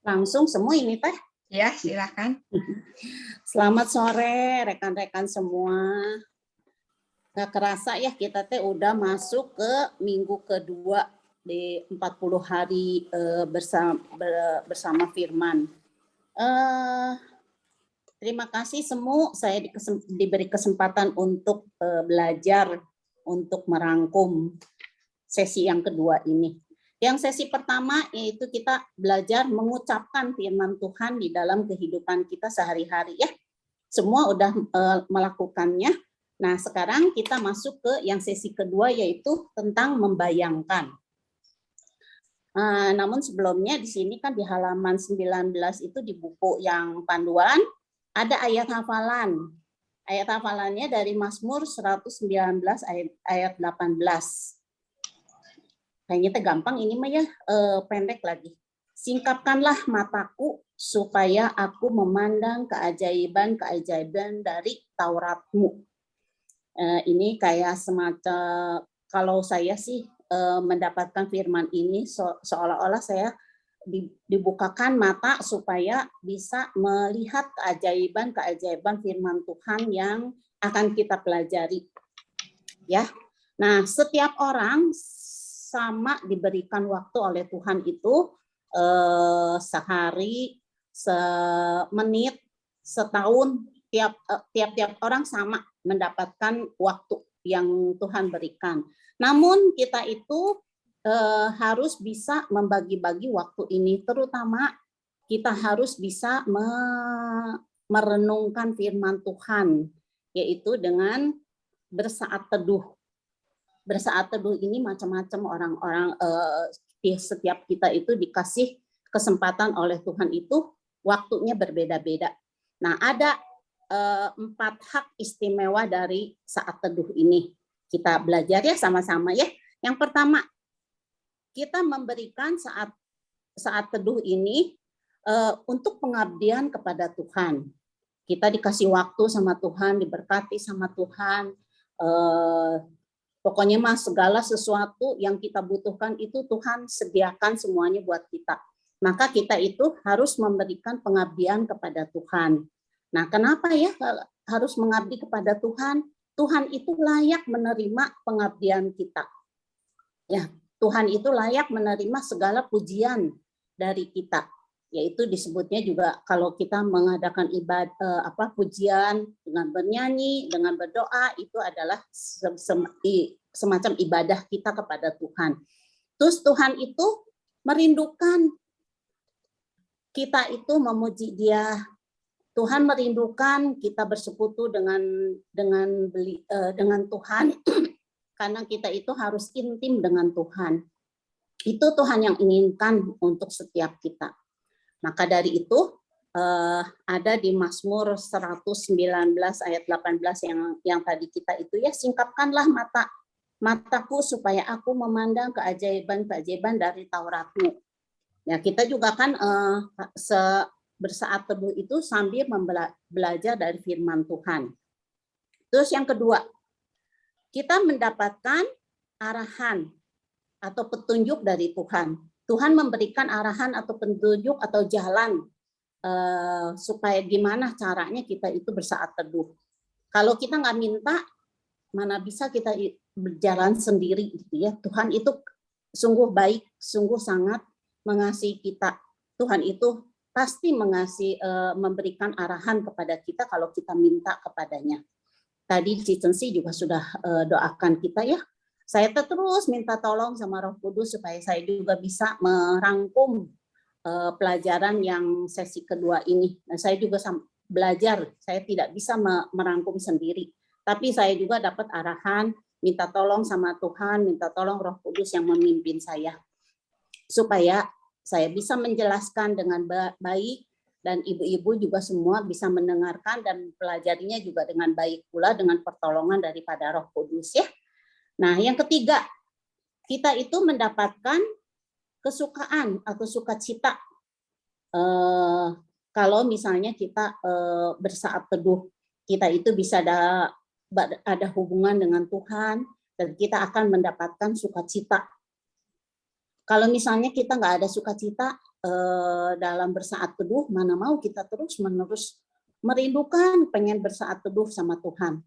Langsung semua ini Teh. Ya, silakan. Selamat sore rekan-rekan semua. Nggak kerasa ya kita Teh udah masuk ke minggu kedua di 40 hari bersama Firman. Terima kasih semua saya diberi kesempatan untuk belajar untuk merangkum sesi yang kedua ini. Yang sesi pertama yaitu kita belajar mengucapkan firman Tuhan di dalam kehidupan kita sehari-hari ya. Semua udah melakukannya. Nah, sekarang kita masuk ke yang sesi kedua yaitu tentang membayangkan. Namun sebelumnya di sini kan di halaman 19 itu di buku yang panduan ada ayat hafalan. Ayat hafalannya dari Mazmur 119 ayat 18. Kayaknya gampang ini mah ya, pendek lagi. Singkapkanlah mataku supaya aku memandang keajaiban-keajaiban dari Tauratmu. Ini kayak semacam, kalau saya sih mendapatkan firman ini seolah-olah saya dibukakan mata supaya bisa melihat keajaiban-keajaiban firman Tuhan yang akan kita pelajari. Ya. Nah, setiap orang sama diberikan waktu oleh Tuhan itu sehari, semenit, setahun, tiap-tiap orang sama mendapatkan waktu yang Tuhan berikan. Namun kita itu harus bisa membagi-bagi waktu ini, terutama kita harus bisa merenungkan firman Tuhan, yaitu dengan bersaat teduh. Bersaat teduh ini macam-macam orang-orang di setiap kita itu dikasih kesempatan oleh Tuhan itu waktunya berbeda-beda. Nah, ada 4 hak istimewa dari saat teduh ini. Kita belajar ya sama-sama ya. Yang pertama, kita memberikan saat teduh ini untuk pengabdian kepada Tuhan. Kita dikasih waktu sama Tuhan, diberkati sama Tuhan. Pokoknya mas segala sesuatu yang kita butuhkan itu Tuhan sediakan semuanya buat kita. Maka kita itu harus memberikan pengabdian kepada Tuhan. Nah, kenapa ya harus mengabdi kepada Tuhan? Tuhan itu layak menerima pengabdian kita. Ya, Tuhan itu layak menerima segala pujian dari kita. Yaitu disebutnya juga kalau kita mengadakan ibadah pujian dengan bernyanyi, dengan berdoa, itu adalah semacam ibadah kita kepada Tuhan. Terus Tuhan itu merindukan kita itu memuji Dia. Tuhan merindukan kita bersekutu dengan Tuhan karena kita itu harus intim dengan Tuhan. Itu Tuhan yang inginkan untuk setiap kita. Maka dari itu ada di Mazmur 119 ayat 18 yang tadi kita itu ya, singkapkanlah mataku supaya aku memandang keajaiban-keajaiban dari Tauratmu. Ya, kita juga kan bersaat teduh itu sambil belajar dari firman Tuhan. Terus yang kedua, kita mendapatkan arahan atau petunjuk dari Tuhan. Tuhan memberikan arahan atau petunjuk atau jalan supaya gimana caranya kita itu bersaat teduh. Kalau kita nggak minta, mana bisa kita berjalan sendiri gitu ya. Tuhan itu sungguh baik, sungguh sangat mengasihi kita. Tuhan itu pasti memberikan arahan kepada kita kalau kita minta kepadanya. Tadi Cicensi juga sudah doakan kita ya. Saya terus minta tolong sama Roh Kudus supaya saya juga bisa merangkum pelajaran yang sesi kedua ini. Nah, saya juga belajar, saya tidak bisa merangkum sendiri. Tapi saya juga dapat arahan, minta tolong sama Tuhan, minta tolong Roh Kudus yang memimpin saya. Supaya saya bisa menjelaskan dengan baik, dan ibu-ibu juga semua bisa mendengarkan dan pelajarinya juga dengan baik pula dengan pertolongan daripada Roh Kudus ya. Nah, yang ketiga, kita itu mendapatkan kesukaan atau sukacita. Kalau misalnya kita bersaat teduh, kita itu bisa ada hubungan dengan Tuhan dan kita akan mendapatkan sukacita. Kalau misalnya kita nggak ada sukacita, dalam bersaat teduh, mana mau kita terus-menerus merindukan pengen bersaat teduh sama Tuhan.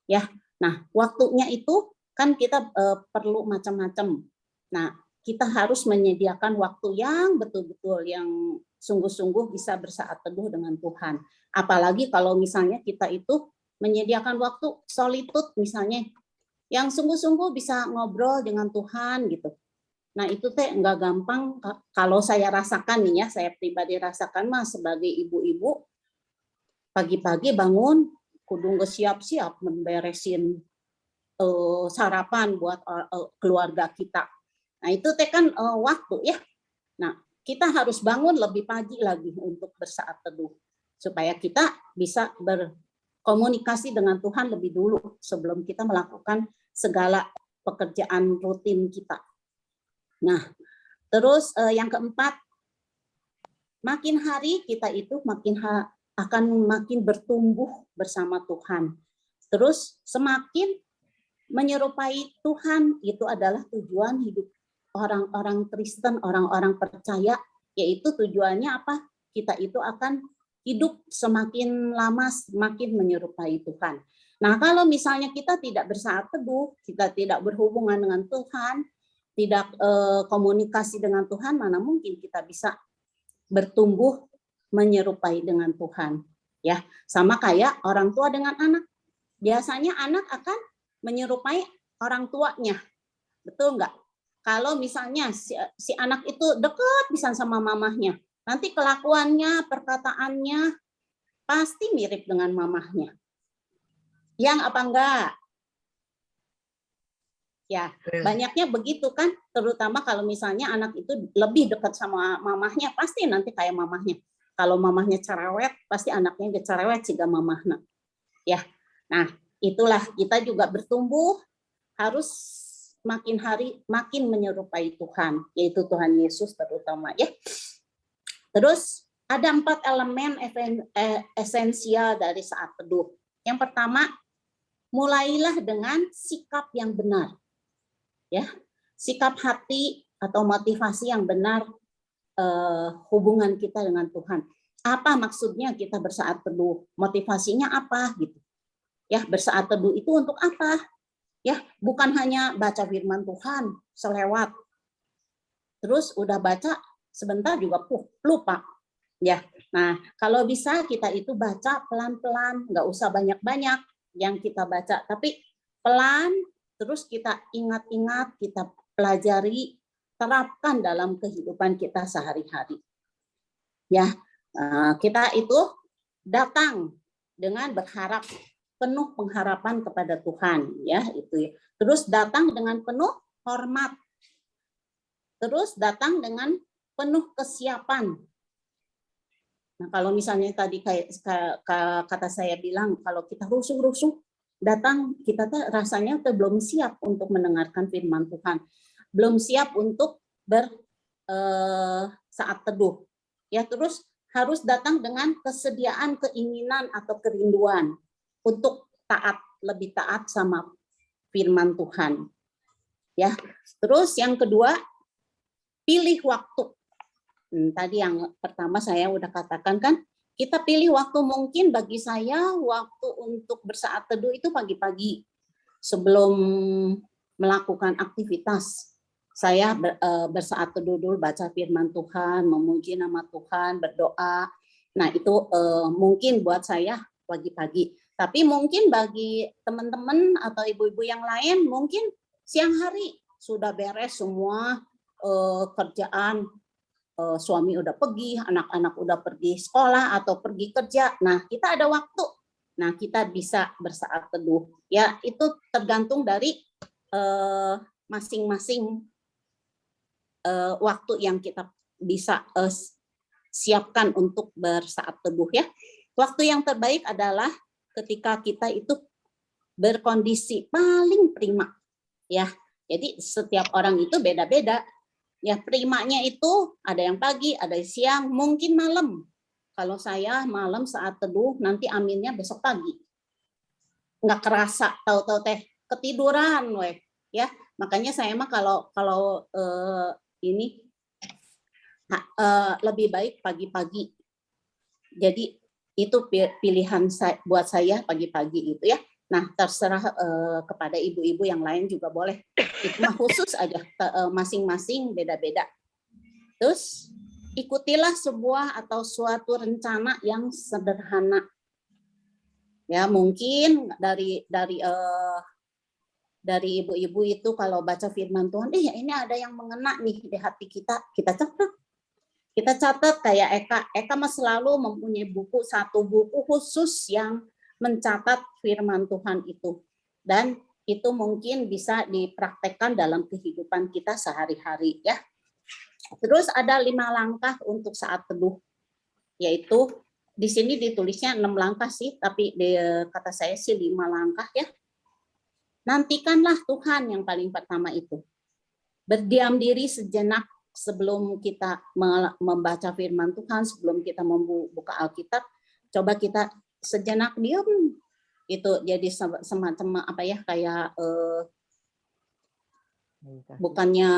Ya. Nah, waktunya itu kan kita perlu macam-macam. Nah, kita harus menyediakan waktu yang betul-betul yang sungguh-sungguh bisa bersaat teduh dengan Tuhan. Apalagi kalau misalnya kita itu menyediakan waktu solitude misalnya, yang sungguh-sungguh bisa ngobrol dengan Tuhan gitu. Nah itu teh nggak gampang. Kalau saya rasakan nih ya, saya pribadi rasakan mah sebagai ibu-ibu, pagi-pagi bangun kudu siap-siap memberesin sarapan buat keluarga kita. Nah itu teh kan waktu ya. Nah kita harus bangun lebih pagi lagi untuk bersaat teduh supaya kita bisa berkomunikasi dengan Tuhan lebih dulu sebelum kita melakukan segala pekerjaan rutin kita. Nah, terus yang keempat, makin hari kita itu akan makin bertumbuh bersama Tuhan. Terus semakin menyerupai Tuhan, itu adalah tujuan hidup orang-orang Kristen, orang-orang percaya, yaitu tujuannya apa? Kita itu akan hidup semakin lama semakin menyerupai Tuhan. Nah, kalau misalnya kita tidak bersaat teduh, kita tidak berhubungan dengan Tuhan, tidak komunikasi dengan Tuhan, mana mungkin kita bisa bertumbuh menyerupai dengan Tuhan. Ya, sama kayak orang tua dengan anak. Biasanya anak akan menyerupai orang tuanya. Betul nggak? Kalau misalnya si anak itu dekat bisa sama mamahnya, nanti kelakuannya, perkataannya pasti mirip dengan mamahnya. Yang apa enggak? Ya, banyaknya begitu kan, terutama kalau misalnya anak itu lebih dekat sama mamahnya, pasti nanti kayak mamahnya. Kalau mamahnya cerewet, pasti anaknya cerewet juga mamahnya. Ya, nah itulah kita juga bertumbuh, harus makin hari makin menyerupai Tuhan, yaitu Tuhan Yesus terutama ya. Terus ada 4 elemen esensial dari saat teduh. Yang pertama, mulailah dengan sikap yang benar. Ya, sikap hati atau motivasi yang benar hubungan kita dengan Tuhan. Apa maksudnya kita bersaat teduh? Motivasinya apa gitu? Ya, bersaat teduh itu untuk apa? Ya, bukan hanya baca firman Tuhan selewat. Terus udah baca sebentar juga lupa. Ya. Nah, kalau bisa kita itu baca pelan-pelan, nggak usah banyak-banyak yang kita baca, tapi pelan. Terus kita ingat-ingat, kita pelajari, terapkan dalam kehidupan kita sehari-hari. Ya, kita itu datang dengan berharap, penuh pengharapan kepada Tuhan, ya itu. Terus datang dengan penuh hormat. Terus datang dengan penuh kesiapan. Nah, kalau misalnya tadi kayak kata saya bilang, kalau kita rusuh-rusuh, datang kita tuh rasanya tuh belum siap untuk mendengarkan firman Tuhan, belum siap untuk saat teduh. Ya, terus harus datang dengan kesediaan, keinginan atau kerinduan untuk lebih taat sama firman Tuhan. Ya, terus yang kedua, pilih waktu. Tadi yang pertama saya udah katakan kan, kita pilih waktu. Mungkin bagi saya waktu untuk bersaat teduh itu pagi-pagi sebelum melakukan aktivitas. Saya bersaat teduh dulu, baca firman Tuhan, memuji nama Tuhan, berdoa. Nah itu mungkin buat saya pagi-pagi. Tapi mungkin bagi teman-teman atau ibu-ibu yang lain mungkin siang hari sudah beres semua kerjaan. Suami udah pergi, anak-anak udah pergi sekolah atau pergi kerja. Nah, kita ada waktu. Nah, kita bisa bersaat teduh. Ya, itu tergantung dari masing-masing waktu yang kita bisa siapkan untuk bersaat teduh ya. Waktu yang terbaik adalah ketika kita itu berkondisi paling prima. Ya. Jadi setiap orang itu beda-beda. Ya, primanya itu ada yang pagi, ada yang siang, mungkin malam. Kalau saya malam saat teduh, nanti aminnya besok pagi. Nggak kerasa, tahu-tahu teh ketiduran, weh. Ya, makanya saya mah kalau ini lebih baik pagi-pagi. Jadi itu pilihan buat saya pagi-pagi itu ya. Nah, terserah kepada ibu-ibu yang lain juga boleh. Itu mah khusus aja, masing-masing beda-beda. Terus ikutilah sebuah atau suatu rencana yang sederhana. Ya, mungkin dari ibu-ibu itu kalau baca firman Tuhan, ini ada yang mengena nih di hati kita, kita catat. Kita catat kayak Eka mah selalu mempunyai satu buku khusus yang mencatat firman Tuhan itu. Dan itu mungkin bisa dipraktekkan dalam kehidupan kita sehari-hari ya. Terus ada 5 langkah untuk saat teduh, yaitu di sini ditulisnya 6 langkah sih, tapi kata saya sih 5 langkah ya. Nantikanlah Tuhan yang paling pertama itu. Berdiam diri sejenak sebelum kita membaca firman Tuhan, sebelum kita membuka Alkitab, coba kita sejenak diam. Itu jadi semacam apa ya, kayak bukannya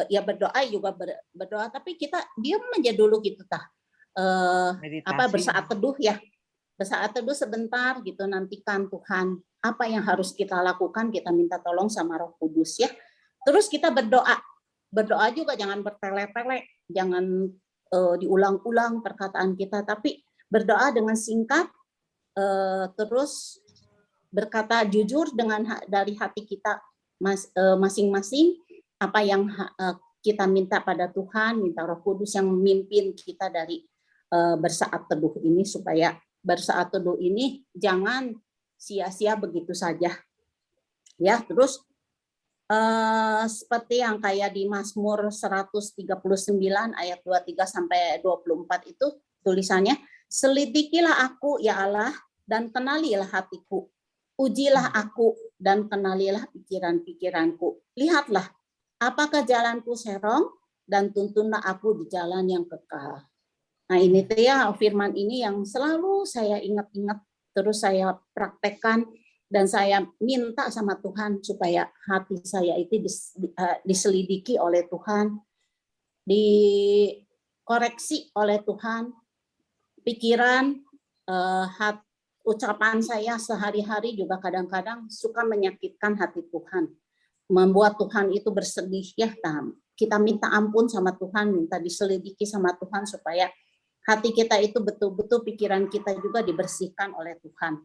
ya berdoa juga berdoa, tapi kita diam aja dulu gitu tah. Bersaat teduh ya. Bersaat teduh sebentar gitu, nantikan Tuhan. Apa yang harus kita lakukan, kita minta tolong sama Roh Kudus ya. Terus kita berdoa. Berdoa juga jangan bertele-tele, jangan diulang-ulang perkataan kita, tapi berdoa dengan singkat, terus berkata jujur dari hati kita masing-masing, apa yang kita minta pada Tuhan, minta Roh Kudus yang memimpin kita dari bersaat teduh ini, supaya bersaat teduh ini jangan sia-sia begitu saja. Ya, terus seperti yang kayak di Mazmur 139 ayat 23 sampai 24 itu tulisannya, selidikilah aku ya Allah dan kenalilah hatiku. Ujilah aku dan kenalilah pikiran-pikiranku. Lihatlah apakah jalanku serong dan tuntunlah aku di jalan yang kekal. Nah, ini tuh ya firman ini yang selalu saya ingat-ingat, terus saya praktekkan, dan saya minta sama Tuhan supaya hati saya itu diselidiki oleh Tuhan, dikoreksi oleh Tuhan, pikiran, ucapan saya sehari-hari juga kadang-kadang suka menyakitkan hati Tuhan, membuat Tuhan itu bersedih ya. Kita minta ampun sama Tuhan, minta diselidiki sama Tuhan supaya hati kita itu betul-betul, pikiran kita juga dibersihkan oleh Tuhan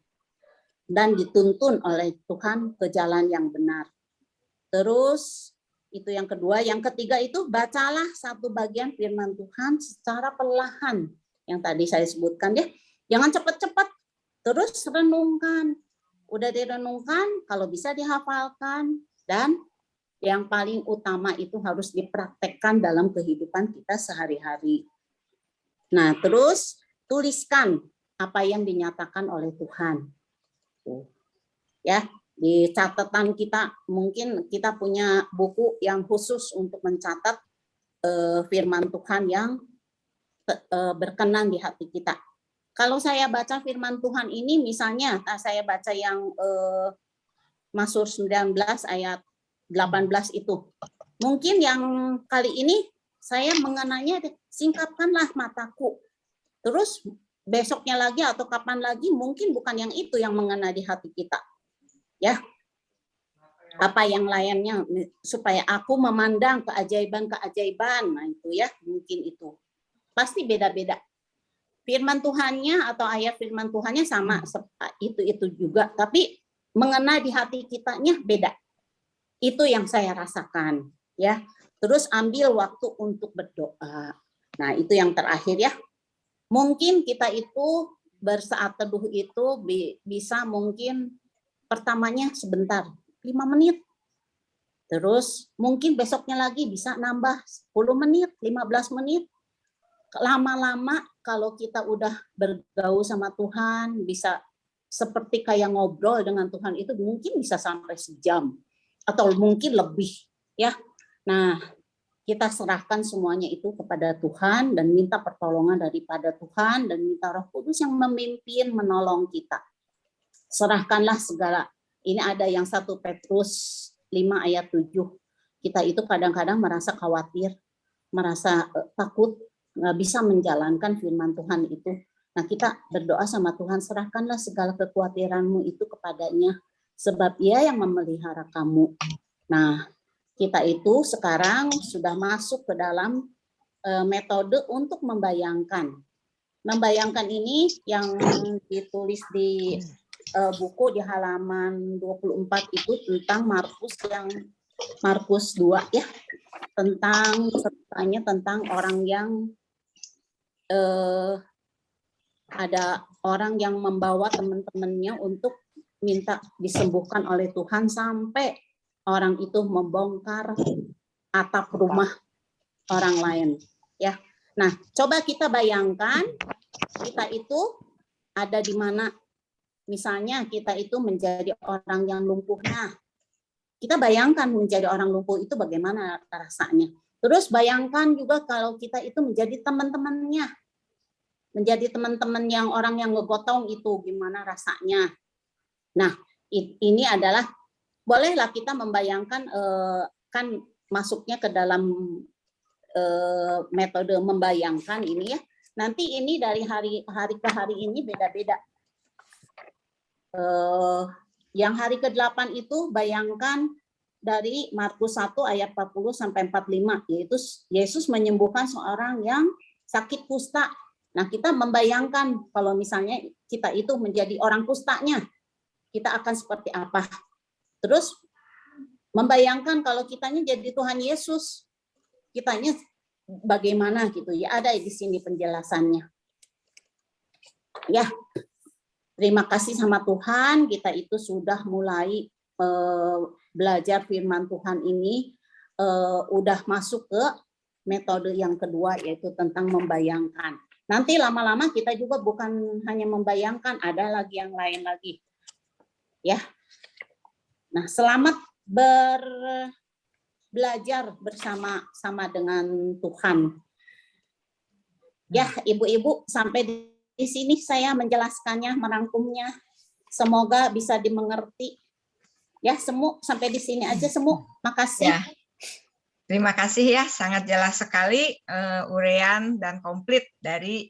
dan dituntun oleh Tuhan ke jalan yang benar. Terus itu yang kedua. Yang ketiga itu bacalah satu bagian firman Tuhan secara perlahan, yang tadi saya sebutkan ya. Jangan cepat-cepat, terus renungkan. Udah direnungkan, kalau bisa dihafalkan, dan yang paling utama itu harus dipraktekkan dalam kehidupan kita sehari-hari. Nah, terus tuliskan apa yang dinyatakan oleh Tuhan. Ya, di catatan kita, mungkin kita punya buku yang khusus untuk mencatat firman Tuhan yang berkenan di hati kita. Kalau saya baca firman Tuhan ini, misalnya saya baca yang Mazmur 19 ayat 18 itu. Mungkin yang kali ini saya mengenanya, singkapkanlah mataku. Terus besoknya lagi atau kapan lagi mungkin bukan yang itu yang mengena di hati kita. Ya. Apa yang lainnya, supaya aku memandang keajaiban-keajaiban. Nah, itu ya, mungkin itu. Pasti beda-beda. Firman Tuhannya atau ayat firman Tuhannya sama, itu juga, tapi mengena di hati kitanya beda. Itu yang saya rasakan, ya. Terus ambil waktu untuk berdoa. Nah, itu yang terakhir ya. Mungkin kita itu bersaat teduh itu bisa mungkin pertamanya sebentar, 5 menit. Terus mungkin besoknya lagi bisa nambah 10 menit, 15 menit. Lama-lama kalau kita udah bergaul sama Tuhan, bisa seperti kayak ngobrol dengan Tuhan, itu mungkin bisa sampai sejam atau mungkin lebih, ya. Nah, kita serahkan semuanya itu kepada Tuhan dan minta pertolongan daripada Tuhan dan minta Roh Kudus yang memimpin, menolong kita. Serahkanlah segala. Ini ada yang 1 Petrus 5 ayat 7. Kita itu kadang-kadang merasa khawatir, merasa takut, nggak bisa menjalankan firman Tuhan itu. Nah, kita berdoa sama Tuhan, serahkanlah segala kekhawatiranmu itu kepadanya, sebab Ia yang memelihara kamu. Nah, kita itu sekarang sudah masuk ke dalam metode untuk membayangkan. Membayangkan ini yang ditulis di buku di halaman 24 itu tentang Markus 2 ya, tentang ceritanya tentang orang yang ada orang yang membawa teman-temannya untuk minta disembuhkan oleh Tuhan sampai orang itu membongkar atap rumah orang lain ya. Nah, coba kita bayangkan kita itu ada di mana. Misalnya kita itu menjadi orang yang lumpuh. Nah, kita bayangkan menjadi orang lumpuh itu bagaimana rasanya. Terus bayangkan juga kalau kita itu menjadi teman-temannya. Menjadi teman-teman yang orang yang ngegotong itu gimana rasanya. Nah, ini adalah bolehlah kita membayangkan kan masuknya ke dalam metode membayangkan ini ya. Nanti ini dari hari ke hari ini beda-beda. Yang hari ke-8 itu bayangkan dari Markus 1 ayat 40 sampai 45, yaitu Yesus menyembuhkan seorang yang sakit kusta. Nah, kita membayangkan kalau misalnya kita itu menjadi orang kustanya, kita akan seperti apa. Terus membayangkan kalau kitanya jadi Tuhan Yesus, kitanya bagaimana gitu ya, ada di sini penjelasannya. Ya, terima kasih sama Tuhan, kita itu sudah mulai belajar firman Tuhan ini, udah masuk ke metode yang kedua, yaitu tentang membayangkan. Nanti lama-lama kita juga bukan hanya membayangkan, ada lagi yang lain lagi. Ya. Nah, selamat belajar bersama-sama dengan Tuhan. Ya, ibu-ibu, sampai di sini saya menjelaskannya, merangkumnya. Semoga bisa dimengerti. Ya, Semu, sampai di sini aja, Semu. Makasih. Ya. Terima kasih ya, sangat jelas sekali uraian dan komplit dari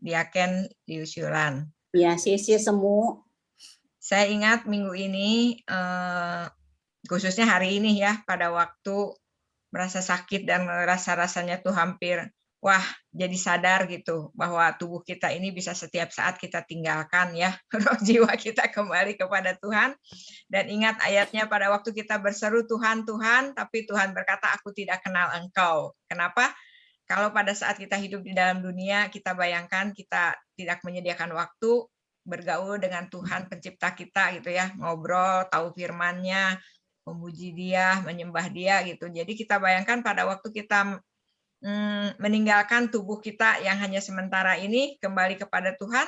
Diaken Lius Yulan. Ya, sisi Semu. Saya ingat minggu ini, khususnya hari ini ya, pada waktu merasa sakit dan rasa-rasanya tuh hampir, wah jadi sadar gitu, bahwa tubuh kita ini bisa setiap saat kita tinggalkan ya, roh jiwa kita kembali kepada Tuhan. Dan ingat ayatnya pada waktu kita berseru Tuhan, Tuhan, tapi Tuhan berkata, aku tidak kenal Engkau. Kenapa? Kalau pada saat kita hidup di dalam dunia, kita bayangkan kita tidak menyediakan waktu bergaul dengan Tuhan pencipta kita gitu ya, ngobrol, tahu firman-Nya, memuji Dia, menyembah Dia gitu. Jadi kita bayangkan pada waktu kita meninggalkan tubuh kita yang hanya sementara ini kembali kepada Tuhan,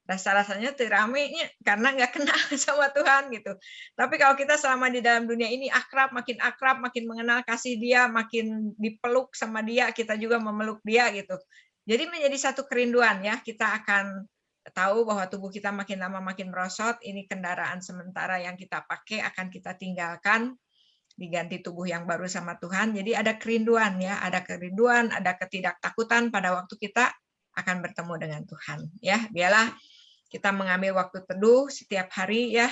rasa-rasanya teramenya karena nggak kenal sama Tuhan gitu. Tapi kalau kita selama di dalam dunia ini akrab, makin mengenal kasih Dia, makin dipeluk sama Dia, kita juga memeluk Dia gitu. Jadi menjadi satu kerinduan ya, kita akan tahu bahwa tubuh kita makin lama makin merosot, ini kendaraan sementara yang kita pakai akan kita tinggalkan, diganti tubuh yang baru sama Tuhan. Jadi ada kerinduan ya, ada ketidaktakutan pada waktu kita akan bertemu dengan Tuhan ya. Biarlah kita mengambil waktu teduh setiap hari ya,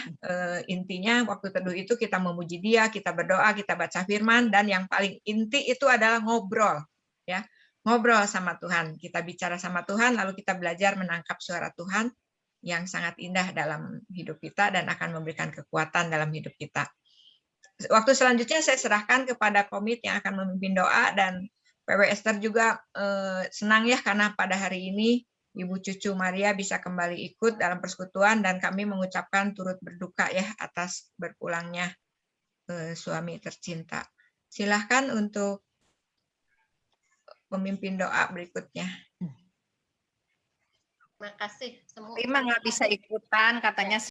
intinya waktu teduh itu kita memuji Dia, kita berdoa, kita baca firman, dan yang paling inti itu adalah ngobrol ya. Ngobrol sama Tuhan, kita bicara sama Tuhan, lalu kita belajar menangkap suara Tuhan yang sangat indah dalam hidup kita dan akan memberikan kekuatan dalam hidup kita. Waktu selanjutnya saya serahkan kepada komit yang akan memimpin doa, dan PW Esther juga senang ya karena pada hari ini Ibu Cucu Maria bisa kembali ikut dalam persekutuan, dan kami mengucapkan turut berduka ya atas berpulangnya suami tercinta. Silahkan untuk pemimpin doa berikutnya. Makasih semua. Terima nggak bisa ikutan katanya.